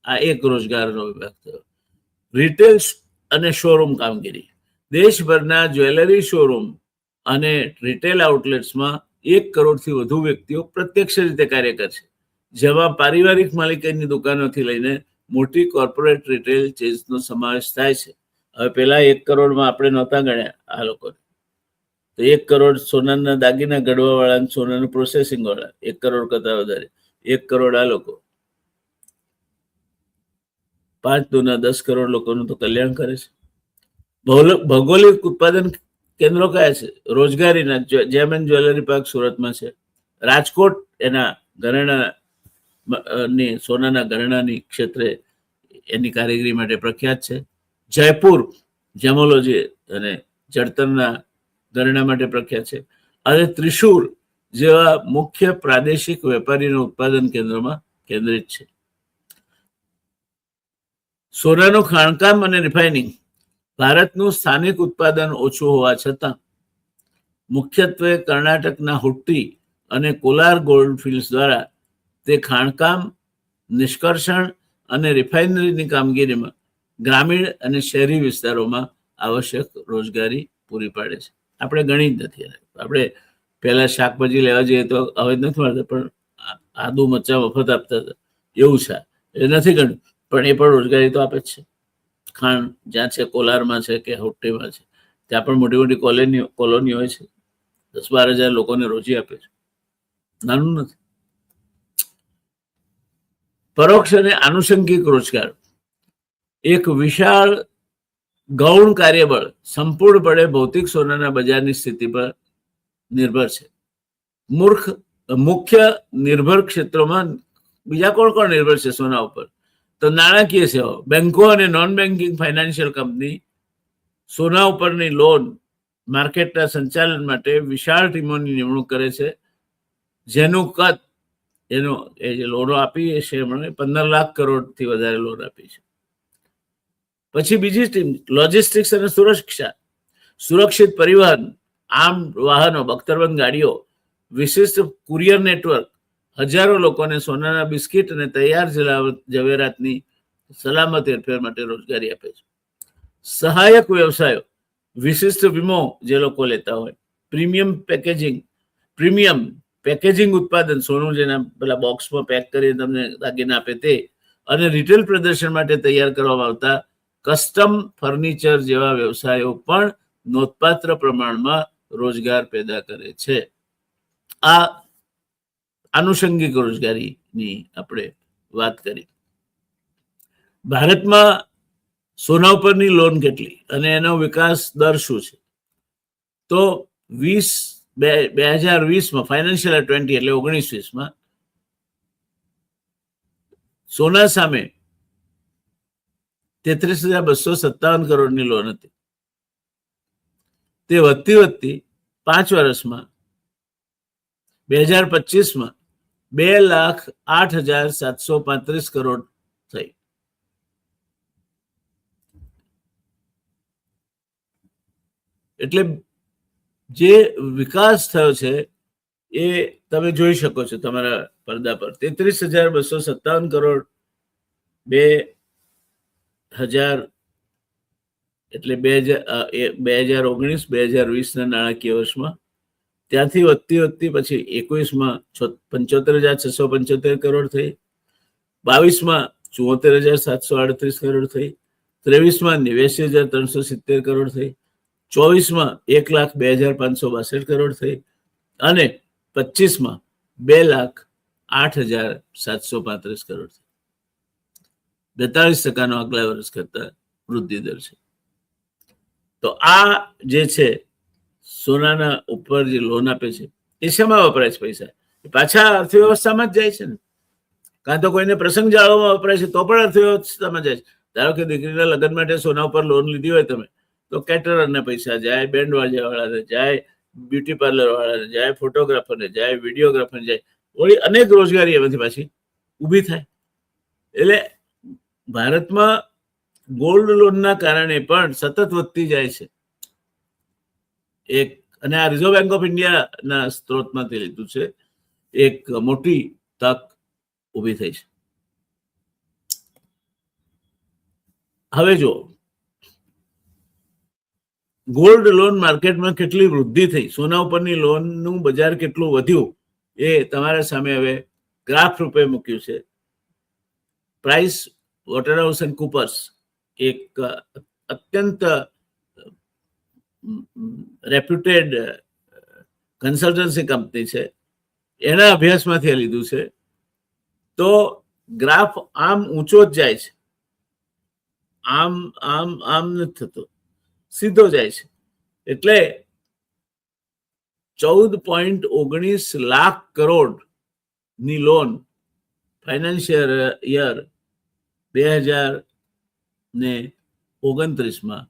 આ એક રોજગારનો વિભાગ થયો. રિટેલ અને શોરૂમ કામગીરી. દેશભરના જ્વેલરી શોરૂમ અને રિટેલ આઉટલેટ્સમાં 1 કરોડથી વધુ વ્યક્તિઓ પ્રત્યક્ષ રીતે કાર્ય કરશે, જેમાં પારિવારિક માલિકીની દુકાનોથી લઈને મોટી કોર્પોરેટ રિટેલ ચેઇન્સનો સમાવેશ થાય છે. હવે પેલા 1 કરોડમાં આપણે નહોતા ગણ્યા આ લોકોને. તો 1 કરોડ સોનાના દાગીના ઘડવા વાળા, સોનાનું પ્રોસેસિંગ વાળા, 1 કરોડ કરતા વધારે. 1 કરોડ આ લોકો. 5 દુના 10 કરોડ લોકોનું તો કલ્યાણ કરે છે. ભૌગોલિક ઉત્પાદન કેન્દ્રો કયા છે? રોજગારીના જેમ એન્ડ જ્વેલરી પાર્ક સુરતમાં છે. રાજકોટ એના ઘરેણાની, સોનાના ઘરેણાની ક્ષેત્રે એની કારીગરી માટે પ્રખ્યાત છે. જયપુર જેમોલોજી અને જડતરના ઘરેણા માટે પ્રખ્યાત છે. અને ત્રિશુર જેવા મુખ્ય પ્રાદેશિક વેપારીના ઉત્પાદન કેન્દ્રોમાં કેન્દ્રિત છે. સોનાનું ખાણકામ અને રિફાઇનિંગ. ભારતનું સ્થાનિક ઉત્પાદન ઓછું હોવા છતાં મુખ્યત્વે કર્ણાટકના હુટ્ટી અને કોલાર ગોલ્ડફિલ્ડ્સ દ્વારા તે ખાણકામ, નિષ્કર્ષણ અને રિફાઇનરીની કામગીરીમાં ગ્રામીણ અને શહેરી વિસ્તારોમાં આવશ્યક રોજગારી પૂરી પાડે છે. આપણે ગણી જ નથી. આપણે પહેલા શાકભાજી લેવા જઈએ તો હવે નથી મળતા, પણ આદુ મરચા મફત આપતા હતા એવું છે. એ નથી ગણ્યું, પણ એ પણ રોજગારી તો આપે જ છે. ખાણ જ્યાં છે, કોલારમાં છે કે હુટ્ટીમાં છે, ત્યાં પણ મોટી મોટી કોલોની હોય છે. 10-12 હજાર લોકોને રોજી આપે છે. નાનું નથી. પરોક્ષ અને આનુષંગિક રોજગાર. એક વિશાળ ગૌણ કાર્યબળ સંપૂર્ણપણે ભૌતિક સોનાના બજારની સ્થિતિ પર નિર્ભર છે. મુખ્ય નિર્ભર ક્ષેત્રોમાં બીજા કોણ કોણ નિર્ભર છે સોના ઉપર? તો નાણાકીય સેવાઓ, બેંકો અને નોન બેન્કિંગ ફાઇનાન્શિયલ કંપની સોના ઉપરની લોન માર્કેટના સંચાલન માટે વિશાળ ટીમોની નિમણૂક કરે છે, જેનું કદ એ જે લોનો આપી છે એમણે 15 લાખ કરોડથી વધારે લોન આપી છે. પછી બીજી ટીમ લોજિસ્ટિક્સ અને સુરક્ષા. સુરક્ષિત પરિવહન, આર્મ વાહનો, બખ્તરબંધ ગાડીઓ, વિશિષ્ટ કુરિયર નેટવર્ક હજારો લોકોને સોનાના બિસ્કિટ અને તૈયાર ઝવેરાતની સલામત હેરફેર માટે રોજગારી આપે છે. સહાયક વ્યવસાયો, વિશિષ્ટ વીમો જે લોકો લેતા હોય, પ્રીમિયમ પેકેજિંગ ઉત્પાદન, સોનું જેના પેલા બોક્સમાં પેક કરી તમને દાગીના આપે તે, અને રિટેલ પ્રદર્શન માટે તૈયાર કરવામાં આવતા કસ્ટમ ફર્નિચર જેવા વ્યવસાયો પણ નોંધપાત્ર પ્રમાણમાં રોજગાર પેદા કરે છે. આ આનુષંગિક રોજગારીની આપણે વાત કરી. ભારતમાં સોના ઉપરની લોન કેટલી અને એનો વિકાસ દર શું છે? તો 2020માં ફાઇનાન્શિયલ 20 એટલે 19-20માં સોના સામે 33,257 કરોડની લોન હતી. તે વધતી 5 વર્ષમાં 2025માં 2,08,735 કરોડ થઈ. એટલે જે વિકાસ થયો છે એ તમે જોઈ શકો છો તમારા પડદા પર. 33,257 કરોડ 2000 એટલે 2019-2020ના નાણાકીય વર્ષમાં, ત્યાંથી વધતી પછી 21માં 75,675 કરોડ થઈ, 22માં 74,738 કરોડ થઈ, 23માં 89,370 કરોડ થઈ, 24માં 1,02,562 કરોડ થઈ અને 25માં 2,08,735 કરોડ થઈ. 42% આગલા વર્ષ કરતા વૃદ્ધિ દર છે. તો આ જે છે સોનાના ઉપર જે લોન આપે છે એ શેમાં વપરાય છે પૈસા? પાછા અર્થવ્યવસ્થામાં જ જાય છે ને. કાં તો કોઈને પ્રસંગ જાળવવામાં વપરાય છે તો પણ અર્થવ્યવસ્થામાં જાય છે. ધારો કે દીકરીના લગ્ન માટે સોના ઉપર લોન લીધી હોય તમે, તો કેટરરને પૈસા જાય, બેન્ડ વાળાને જાય, બ્યુટી પાર્લર વાળાને જાય, ફોટોગ્રાફરને જાય, વિડીયોગ્રાફરને જાય, વળી અનેક રોજગારી એમાંથી પાછી ઊભી થાય. એટલે ભારતમાં ગોલ્ડ લોનના કારણે પણ સતત વધતી જાય છે. એક અને આ રિઝર્વ બેંક ઓફ ઇન્ડિયાના સ્ત્રોતમાંથી લીધું છે. એક મોટી તક ઊભી થઈ છે. હવે જો ગોલ્ડ લોન માર્કેટમાં કેટલી વૃદ્ધિ થઈ, સોના ઉપરની લોનનું બજાર કેટલું વધ્યું, એ તમારા સામે હવે ગ્રાફ રૂપે મૂક્યું છે. પ્રાઇસ વોટરહાઉસ એન્ડ કૂપર્સ એક અત્યંત રેપ્યુટેડ કન્સલ્ટન્સી કંપની છે, એના અભ્યાસમાંથી લીધું છે. તો ગ્રાફ આમ ઊંચો જ જાય છે, આમ આમ આમ નથી થતો, સીધો જાય છે. એટલે 14.19 લાખ કરોડ ની લોન ફાઇનાન્શિયલ યર 2029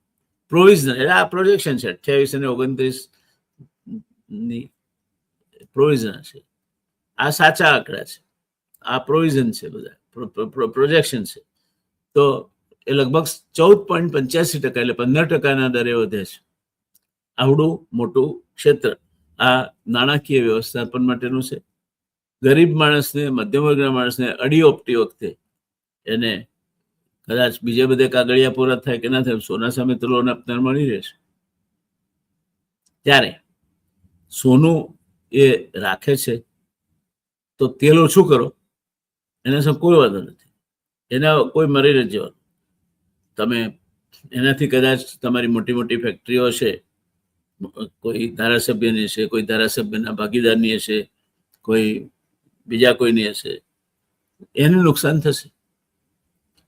પ્રોવિઝનલ, એટલે આ પ્રોજેક્શન છે, 28 અને 29 ની પ્રોવિઝન છે. આ સાચા આંકડા છે, આ પ્રોવિઝન છે, બધા પ્રોજેક્શન છે. તો એ લગભગ 14.85%, એટલે 15% દરે વધે છે. આવડું મોટું ક્ષેત્ર આ નાણાકીય વ્યવસ્થાપન માટેનું છે. ગરીબ માણસને, મધ્યમ વર્ગના માણસને અડી ઓપટી વખતે એને કદાચ બીજે બધે કાગળિયા પૂરા થાય કે ના થાય, સોના સામે તો લોન આપનાર મળી રહેશે. ત્યારે સોનું એ રાખે છે તો તેલ ઓછું કરો, એના સામે કોઈ વાંધો નથી, એના કોઈ મરી નથી જવાનું. તમે એનાથી કદાચ તમારી મોટી મોટી ફેક્ટરીઓ છે, કોઈ ધારાસભ્યની હશે, કોઈ ધારાસભ્યના ભાગીદારની હશે, કોઈ બીજા કોઈની હશે, એને નુકસાન થશે,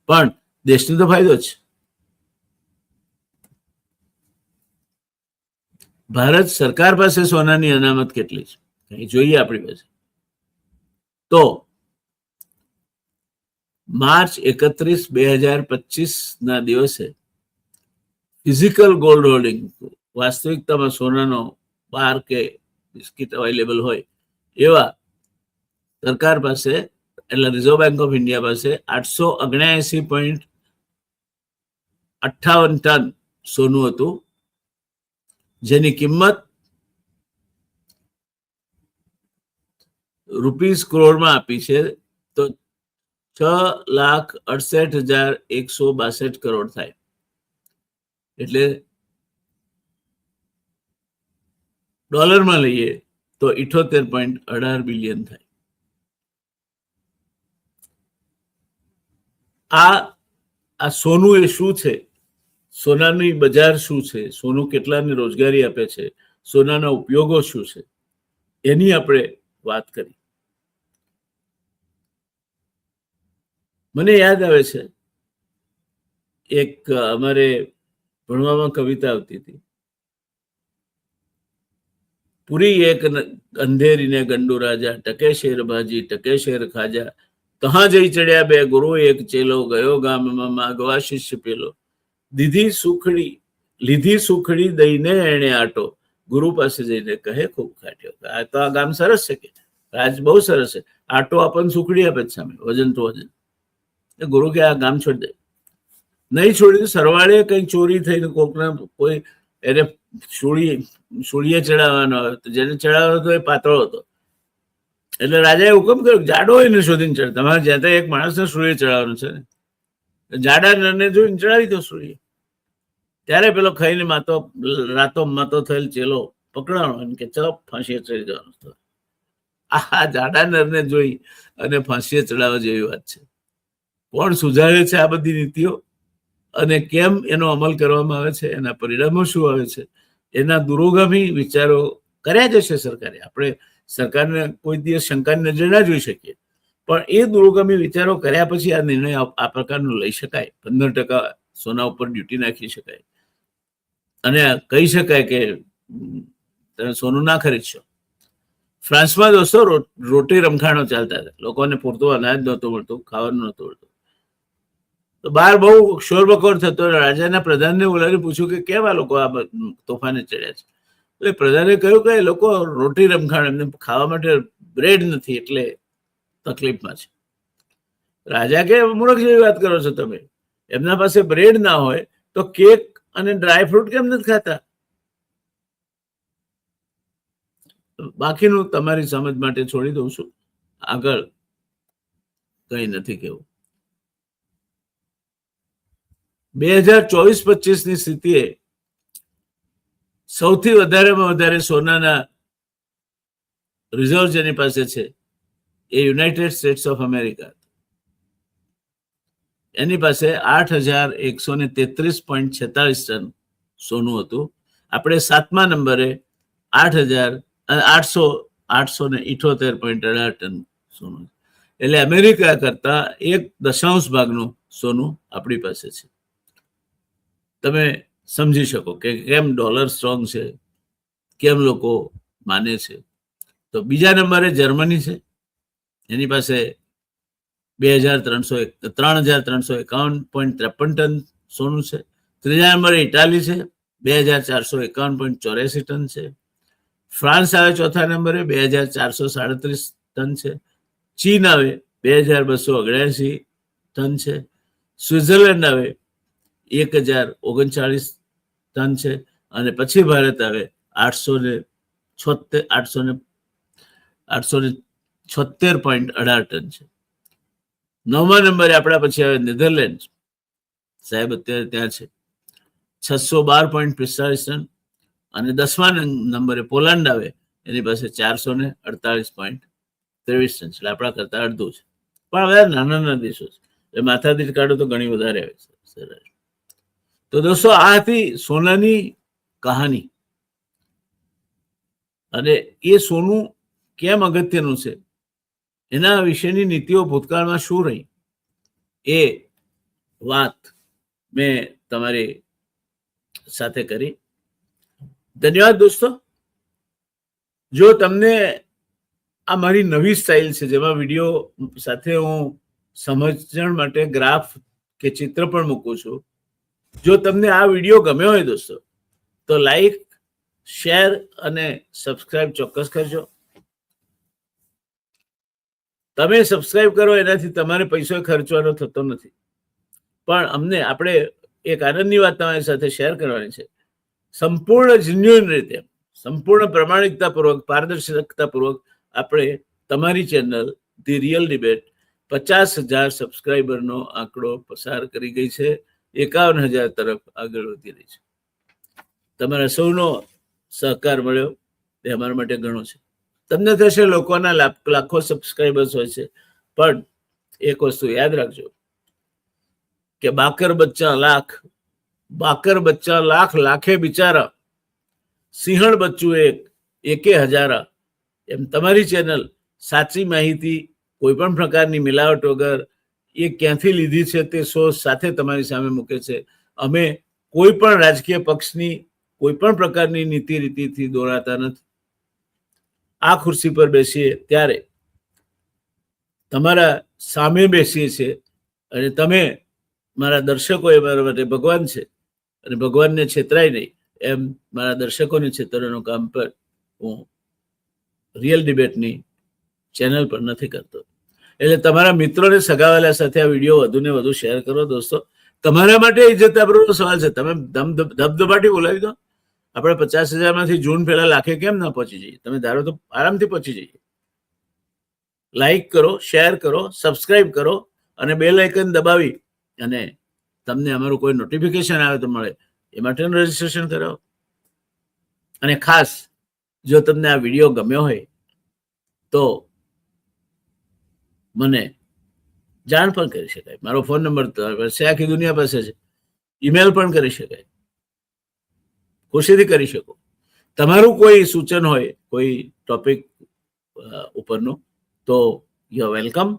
પણ દેશને તો ફાયદો છે. ભારત સરકાર પાસે સોનાની અનામત કેટલી છે કઈ જોઈએ આપણી પાસે. તો માર્ચ 31, 2025 ના દિવસે ફિઝિકલ ગોલ્ડ હોલ્ડિંગ, વાસ્તવિકતામાં સોનાનો બાર કે બિસ્કિટ અવેલેબલ હોય એવા સરકાર પાસે, એટલે રિઝર્વ બેંક ઓફ ઇન્ડિયા પાસે 879.58 ટન સોનું હતું, જેની કિંમત રૂપીસ કરોડમાં આપી છે તો 6,68,162 કરોડ થાય. એટલે ડોલરમાં લઈએ તો 78.18 બિલિયન થાય. આ સોનું એ શું છે, સોનાની બજાર શું છે, સોનું કેટલાને રોજગારી આપે છે, સોનાના ઉપયોગો શું છે, એની આપણે વાત કરી. મને યાદ આવે છે, એક અમારે ભણવામાં કવિતા આવતી હતી, પૂરી એક અંધેરીને ગંડુ રાજા, ટકે શેર ભાજી ટકે શેર ખાજા, કહાં જઈ ચડ્યા બે ગુરુ એક ચેલો, ગયો ગામમાં માગવા શિષ્ય પેલો, લીધી સુખડી દઈને એણે આટો, ગુરુ પાસે જઈને કહે ખૂબ ખાટ્યો. આ તો આ ગામ સરસ છે, કે રાજ બહુ સરસ છે, આટો આપણને સુખડી આપે સામે, વજન તો વજન. ગુરુ કે આ ગામ છોડી દે, નહીં છોડી, સરવાળે કઈ ચોરી થઈને કોકના કોઈ એને સૂળીએ ચડાવવાનો હોય, તો જેને ચડાવવાનો હતો એ પાતળો હતો, એટલે રાજાએ હુકમ કર્યો જાડો એને શોધીને ચડ, તમારે જ્યાં ત્યાં એક માણસને સૂળીએ ચડાવવાનું છે ને, જાડા નરને જોઈને ચડાવી દો સૂળીએ. ત્યારે પેલો ખાઈને રાતો માતો થયેલ ચેલો પકડાણો કે ચલો ફાંસીએ ચડી જવાનું. આ જાડા નરને જોઈ અને ફાંસીએ ચડાવવા જેવી વાત છે. કોણ સુધારે છે આ બધી નીતિઓ અને કેમ એનો અમલ કરવામાં આવે છે, એના પરિણામો શું આવે છે, એના દુરોગામી વિચારો કર્યા જ હશે સરકારે. આપણે સરકારને કોઈ દિવસ શંકાની નજરે ના જોઈ શકીએ, પણ એ દુરોગામી વિચારો કર્યા પછી આ નિર્ણય આ પ્રકારનો લઈ શકાય. 15% સોના ઉપર ડ્યુટી નાખી શકાય અને કહી શકાય કે તમે સોનું ના ખરીદશો. ફ્રાન્સમાં દોસ્તો રોટી રમખાણો ચાલતા હતા, લોકોને પૂરતું અનાજ નહોતું મળતું, ખાવાનું નહોતું મળતું, તો બહાર બહુ શોરબકોર થતો. રાજાના પ્રધાનને બોલાવીને પૂછ્યું કે કેમ આ લોકો આ તોફાને ચડ્યા છે. એટલે પ્રધાને કહ્યું કે એ લોકો રોટી રમખાણ, એમને ખાવા માટે બ્રેડ નથી એટલે તકલીફમાં છે. રાજા કે મૂર્ખ જેવી વાત કરો છો તમે, એમના પાસે બ્રેડ ના હોય તો કેક અને ડ્રાય ફ્રૂટ કેમ નથી ખાતા? બાકીનું તમારી સમજ માટે છોડી દઉં છું, આગળ કઈ નથી કેવું. 2024-25ની સ્થિતિએ સૌથી વધારેમાં વધારે સોનાના રિઝર્વ જેની પાસે છે એ યુનાઇટેડ સ્ટેટ્સ ઓફ અમેરિકા. એની પાસે 8,133.46 ટન સોનું હતું. આપણે 7મા નંબરે 8,878.18 ટન સોનું. એટલે અમેરિકા કરતા 1/10 ભાગનું સોનું આપણી પાસે છે. તમે સમજી શકો કે કેમ ડોલર સ્ટ્રોંગ છે, કેમ લોકો માને છે. તો બીજા નંબરે જર્મની છે, એની પાસે 3,351.53 ટન સોનું છે. ત્રીજા નંબરે ઇટાલી છે, 2,451.84 ટન છે. ફ્રાન્સ આવે ચોથા નંબરે, 2,437 ટન છે. ચીન આવે 2,279 ટન છે. સ્વિટ્ઝરલેન્ડ આવે 1,039 ટન છે. અને પછી ભારત આવે 876.18 ટન છે. 9મા નંબરે આપણા પછી આવે નેધરલેન્ડ, સાહેબ અત્યારે ત્યાં છે, 612.45 ટન. અને 10મા નંબરે પોલેન્ડ આવે, એની પાસે 448.23 ટન છે. આપણા કરતા અડધું છે. પણ હવે નાના નાના દેશો છે, એ માથાદીઠ કાઢો તો ઘણી વધારે આવે છે. તો દોસ્તો, આ હતી સોનાની કહાની. અને એ સોનું કેમ અગત્યનું છે, એના વિશેની નીતિઓ ભૂતકાળમાં શું રહી, એ વાત મેં તમારી સાથે કરી. ધન્યવાદ દોસ્તો. જો તમને આ મારી નવી સ્ટાઇલ છે, જેમાં વિડીયો સાથે હું સમજણ માટે ગ્રાફ કે ચિત્ર પણ મૂકું છું, જો તમને આ વિડીયો ગમ્યો હોય દોસ્તો, તો લાઈક, શેર અને સબસ્ક્રાઇબ ચોક્કસ કરજો. તમે સબસ્ક્રાઇબ કરો એનાથી તમારે પૈસો ખર્ચવાનો થતો નથી, પણ અમને આપણે એક આનંદની વાત તમારી સાથે શેર કરવાની છે. સંપૂર્ણ જેન્યુઇન રીતે, સંપૂર્ણ પ્રમાણિકતાપૂર્વક, પારદર્શકતાપૂર્વક આપણે તમારી ચેનલ ધી રિયલ ડિબેટ 50,000 સબસ્ક્રાઇબરનો આંકડો પસાર કરી ગઈ છે, 51,000 તરફ આગળ વધી રહી છે. તમારા સૌનો સહકાર મળ્યો એ અમારા માટે ઘણો છે. તમને થશે લોકોના લાખો સબસ્ક્રાઇબર્સ હોય છે, પણ એક વસ્તુ યાદ રાખજો કે બાકર બચ્ચા લાખ, લાખે બિચારા, સિંહણ બચ્ચું એકે હજારા. એમ તમારી ચેનલ સાચી માહિતી, કોઈ પણ પ્રકારની મિલાવટ વગર, એ ક્યાંથી લીધી છે તે સોર્સ સાથે તમારી સામે મૂકે છે. અમે કોઈ પણ રાજકીય પક્ષની કોઈ પણ પ્રકારની નીતિ રીતિથી દોરાતા નથી. આ ખુરશી પર બેસીએ ત્યારે તમારા સામે બેસીએ છીએ, અને તમે મારા દર્શકો એ મારા માટે ભગવાન છે, અને ભગવાનને છેતરાય નહીં એમ મારા દર્શકોને છેતરવાનું કામ પર હું રિયલ ડિબેટની ચેનલ પર નથી કરતો. એટલે તમારા મિત્રોને, સગાવાલા સાથે આ વિડીયો વધુને વધુ શેર કરો દોસ્તો. તમારા માટે ઇજ્જતાબરૂનો સવાલ છે. તમે ધબધબાટી બોલાવી દો. આપણે 50,000માંથી જૂન પહેલા લાખે કેમ ના પહોંચી જઈએ? તમે ધારો તો આરામથી પહોંચી જઈએ. લાઈક કરો, શેર કરો, સબસ્ક્રાઇબ કરો, અને બેલ આઇકન દબાવી અને તમને અમારું કોઈ નોટિફિકેશન આવે તો મળે એ માટેનું રજીસ્ટ્રેશન કરાવો. અને ખાસ, જો તમને આ વિડીયો ગમ્યો હોય તો મને જાણ પણ કરી શકાય. મારો ફોન નંબર છે, આખી દુનિયા પાસે છે. ઈમેલ પણ કરી શકાય, ખુશીથી કરી શકો. તમારું કોઈ સૂચન હોય કોઈ ટોપિક ઉપરનું, તો યુ આર વેલકમ.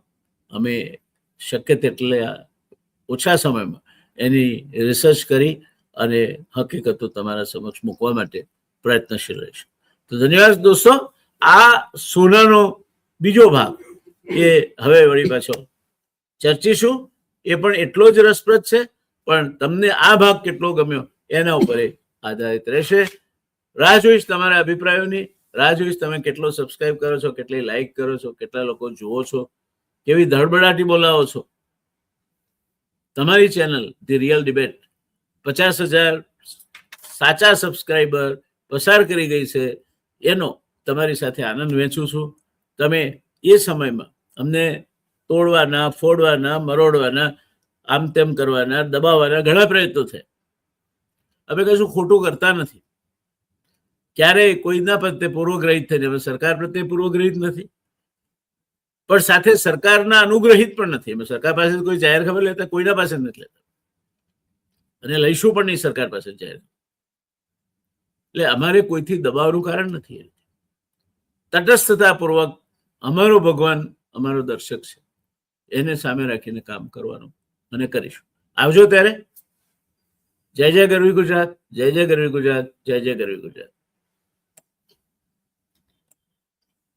અમે શક્ય તેટલા ઓછા સમયમાં એની રિસર્ચ કરી અને હકીકતો તમારા સમક્ષ મૂકવા માટે પ્રયત્નશીલ રહીશું. તો ધન્યવાદ દોસ્તો. આ સોનાનો બીજો ભાગ એ હવે વળી પાછો ચર્ચીશું. એ પણ એટલો જ રસપ્રદ છે, પણ તમને આ ભાગ કેટલો ગમ્યો એના ઉપર આધારિત રહેશે. રાહ જોઈશ તમારા અભિપ્રાયોની, રાહ જોઈશ તમે કેટલો સબસ્ક્રાઇબ કરો છો, કેટલી લાઈક કરો છો, કેટલા લોકો જુઓ છો, કેવી ધડબડાટી બોલાવો છો. તમારી ચેનલ ધી રિયલ ડિબેટ 50,000 સાચા સબસ્ક્રાઇબર પસાર કરી ગઈ છે, એનો તમારી સાથે આનંદ વહેંચું છું. તમે એ સમયમાં અમને તોડવાના, ફોડવાના, મરોડવાના, આમ તેમ કરવાના, દબાવવાના ઘણા પ્રયત્નો થયા. અમે કશું ખોટું કરતા નથી, ક્યારેય કોઈના પ્રત્યે પૂર્વગ્રહિત થઈને, અમે સરકાર પ્રત્યે પૂર્વગ્રહિત નથી, પણ સાથે સરકારના અનુગ્રહિત પણ નથી. અમે સરકાર પાસે કોઈ જાહેર ખબર લેતા કોઈના પાસે નથી લેતા, અને લઈશું પણ નહીં સરકાર પાસે જાહેર. એટલે અમારે કોઈથી દબાવવાનું કારણ નથી. તટસ્થતાપૂર્વક અમારો ભગવાન અમારો દર્શક છે, એને સામે રાખીને કામ કરવાનું અને કરીશું. આવજો ત્યારે. જય જય ગરવી ગુજરાત, જય જય ગરવી ગુજરાત, જય જય ગરવી ગુજરાત.